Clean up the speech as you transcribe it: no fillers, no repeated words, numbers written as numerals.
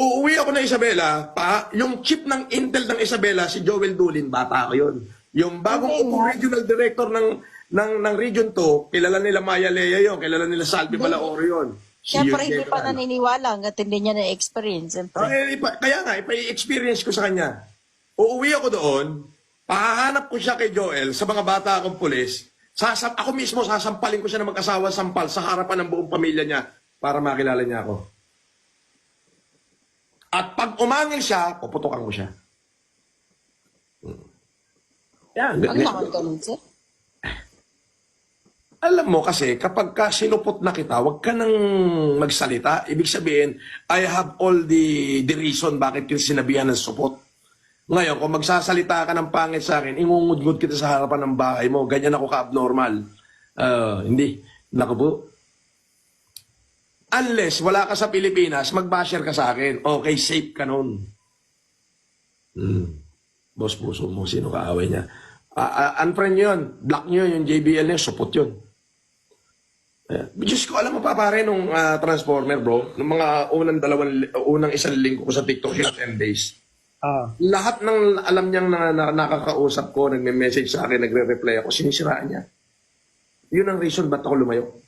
uuwi ako ng Isabela, yung chief ng Intel ng Isabela, si Joel Dulin, bata ko yun. Yung bagong regional director ng Region 2, kilala nila Maya Lea yun, kilala nila Salvi Balaoro yun. Siyempre, hindi pa naniniwala hanggat hindi niya na-experience. Kaya nga, ipa-experience ko sa kanya. Uuwi ako doon, pahahanap ko siya kay Joel sa mga bata akong pulis. Ako mismo, sasampalin ko siya ng mag-asawa sampal sa harapan ng buong pamilya niya para makilala niya ako. At pag umangil siya, puputukan ko siya. Yan. Ang naman ganun, sir. Alam mo kasi, kapag sinupot na kita, huwag ka nang magsalita. Ibig sabihin, I have all the reason bakit yung sinabihan ng supot. Ngayon, kung magsasalita ka ng pangit sa akin, ingungudgod kita sa harapan ng bahay mo, ganyan ako ka-abnormal. Hindi. Naku po. Unless wala ka sa Pilipinas, mag-basher ka sa akin. Okay, safe ka nun. Boss puso mo, sino kaaway niya? Unfriend nyo yun. Block nyo yun, yung JBL niya, supot yun. Diyos ko, alam mo pa pare nung Transformer bro, nung mga unang isang linggo ko sa TikTok, yun 10 days. Lahat ng alam niyang nakakausap ko, nagme-message sa akin, nagre-reply ako, sinisiraan niya. Yun ang reason ba't ako lumayo.